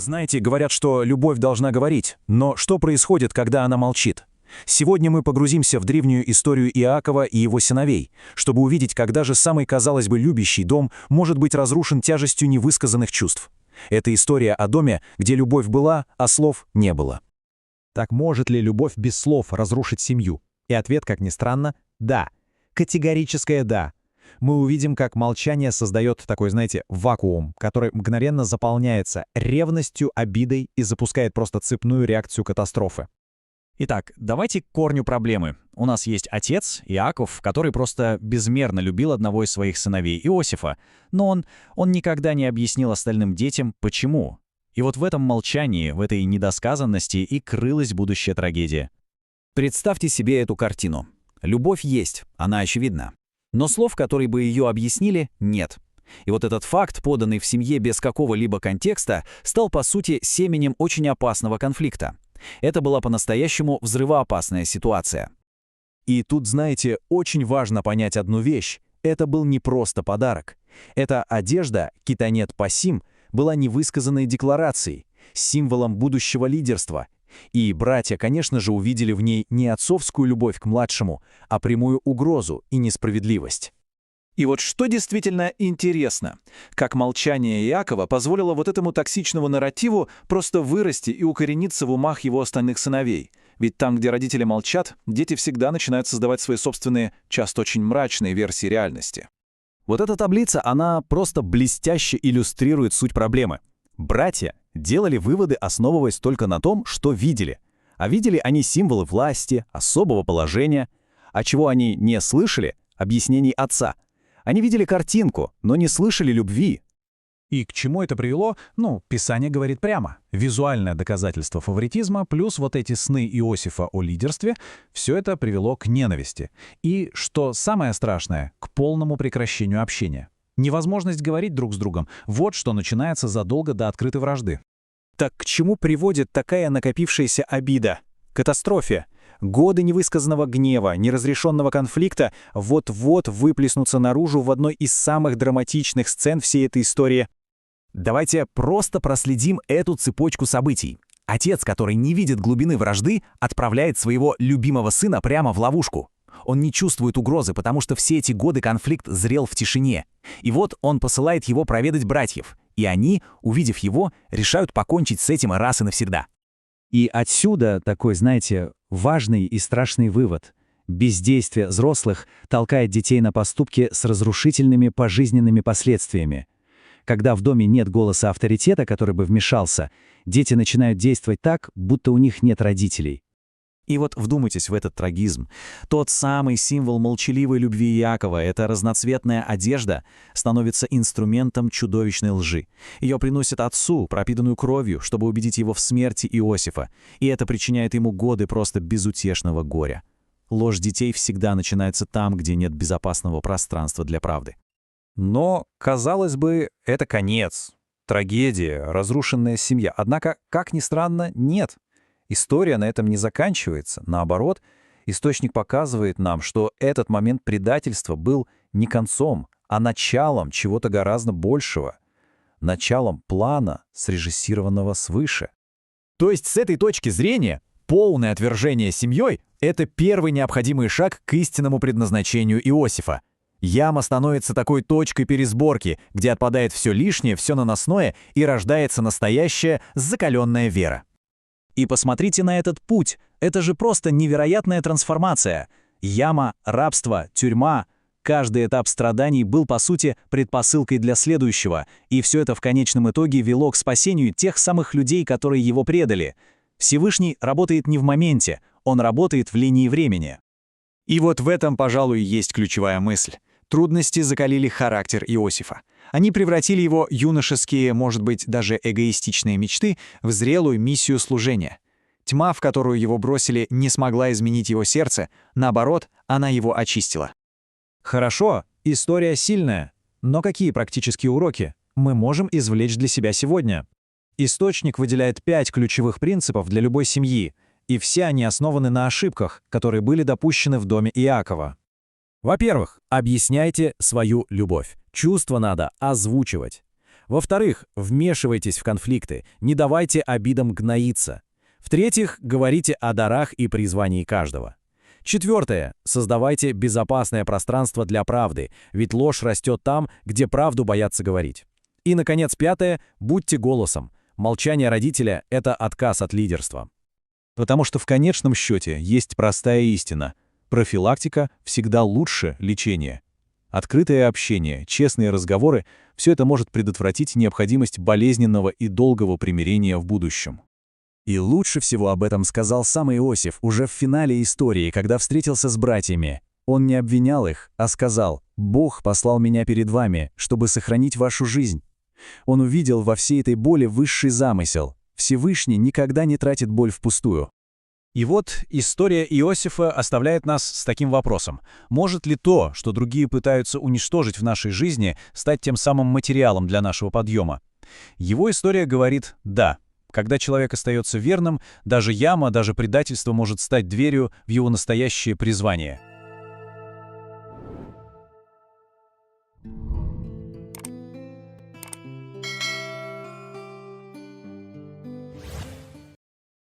Знаете, говорят, что любовь должна говорить, но что происходит, когда она молчит? Сегодня мы погрузимся в древнюю историю Иакова и его сыновей, чтобы увидеть, когда же самый, казалось бы, любящий дом может быть разрушен тяжестью невысказанных чувств. Это история о доме, где любовь была, а слов не было. Так может ли любовь без слов разрушить семью? И ответ, как ни странно, да. Категорическое «да». Мы увидим, как молчание создает такой, знаете, вакуум, который мгновенно заполняется ревностью, обидой и запускает просто цепную реакцию катастрофы. Итак, давайте к корню проблемы. У нас есть отец, Иаков, который просто безмерно любил одного из своих сыновей, Иосифа, но он никогда не объяснил остальным детям, почему. И вот в этом молчании, в этой недосказанности и крылась будущая трагедия. Представьте себе эту картину. Любовь есть, она очевидна. Но слов, которые бы ее объяснили, нет. И вот этот факт, поданный в семье без какого-либо контекста, стал, по сути, семенем очень опасного конфликта. Это была по-настоящему взрывоопасная ситуация. И тут, знаете, очень важно понять одну вещь. Это был не просто подарок. Эта одежда, китанет пасим, была невысказанной декларацией, символом будущего лидерства. И братья, конечно же, увидели в ней не отцовскую любовь к младшему, а прямую угрозу и несправедливость. И вот что действительно интересно, как молчание Иакова позволило вот этому токсичному нарративу просто вырасти и укорениться в умах его остальных сыновей. Ведь там, где родители молчат, дети всегда начинают создавать свои собственные, часто очень мрачные версии реальности. Вот эта таблица, она просто блестяще иллюстрирует суть проблемы. Братья делали выводы, основываясь только на том, что видели. А видели они символы власти, особого положения. А чего они не слышали — объяснений отца. Они видели картинку, но не слышали любви. И к чему это привело? Писание говорит прямо. Визуальное доказательство фаворитизма плюс вот эти сны Иосифа о лидерстве — все это привело к ненависти. И, что самое страшное, к полному прекращению общения. Невозможность говорить друг с другом — вот что начинается задолго до открытой вражды. Так к чему приводит такая накопившаяся обида? К катастрофе. Годы невысказанного гнева, неразрешенного конфликта вот-вот выплеснутся наружу в одной из самых драматичных сцен всей этой истории. Давайте просто проследим эту цепочку событий. Отец, который не видит глубины вражды, отправляет своего любимого сына прямо в ловушку. Он не чувствует угрозы, потому что все эти годы конфликт зрел в тишине. И вот он посылает его проведать братьев. И они, увидев его, решают покончить с этим раз и навсегда. И отсюда такой, знаете, важный и страшный вывод. Бездействие взрослых толкает детей на поступки с разрушительными пожизненными последствиями. Когда в доме нет голоса авторитета, который бы вмешался, дети начинают действовать так, будто у них нет родителей. И вот вдумайтесь в этот трагизм. Тот самый символ молчаливой любви Иакова, эта разноцветная одежда, становится инструментом чудовищной лжи. Ее приносят отцу, пропитанную кровью, чтобы убедить его в смерти Иосифа, и это причиняет ему годы просто безутешного горя. Ложь детей всегда начинается там, где нет безопасного пространства для правды. Но, казалось бы, это конец. Трагедия, разрушенная семья. Однако, как ни странно, нет. История на этом не заканчивается. Наоборот, источник показывает нам, что этот момент предательства был не концом, а началом чего-то гораздо большего. Началом плана, срежиссированного свыше. То есть с этой точки зрения полное отвержение семьей — это первый необходимый шаг к истинному предназначению Иосифа. Яма становится такой точкой пересборки, где отпадает все лишнее, все наносное и рождается настоящая закаленная вера. И посмотрите на этот путь. Это же просто невероятная трансформация. Яма, рабство, тюрьма. Каждый этап страданий был, по сути, предпосылкой для следующего. И все это в конечном итоге вело к спасению тех самых людей, которые его предали. Всевышний работает не в моменте, он работает в линии времени. И вот в этом, пожалуй, есть ключевая мысль. Трудности закалили характер Иосифа. Они превратили его юношеские, может быть, даже эгоистичные мечты в зрелую миссию служения. Тьма, в которую его бросили, не смогла изменить его сердце, наоборот, она его очистила. Хорошо, история сильная. Но какие практические уроки мы можем извлечь для себя сегодня? Источник выделяет 5 ключевых принципов для любой семьи, и все они основаны на ошибках, которые были допущены в доме Иакова. Во-первых, объясняйте свою любовь. Чувства надо озвучивать. Во-вторых, вмешивайтесь в конфликты, не давайте обидам гноиться. В-третьих, говорите о дарах и призвании каждого. Четвертое. Создавайте безопасное пространство для правды, ведь ложь растет там, где правду боятся говорить. И, наконец, пятое. Будьте голосом. Молчание родителя – это отказ от лидерства. Потому что в конечном счете есть простая истина. Профилактика всегда лучше лечения. Открытое общение, честные разговоры – все это может предотвратить необходимость болезненного и долгого примирения в будущем. И лучше всего об этом сказал сам Иосиф уже в финале истории, когда встретился с братьями. Он не обвинял их, а сказал: «Бог послал меня перед вами, чтобы сохранить вашу жизнь». Он увидел во всей этой боли высший замысел. Всевышний никогда не тратит боль впустую. И вот история Иосифа оставляет нас с таким вопросом. Может ли то, что другие пытаются уничтожить в нашей жизни, стать тем самым материалом для нашего подъема? Его история говорит «да». Когда человек остается верным, даже яма, даже предательство может стать дверью в его настоящее призвание.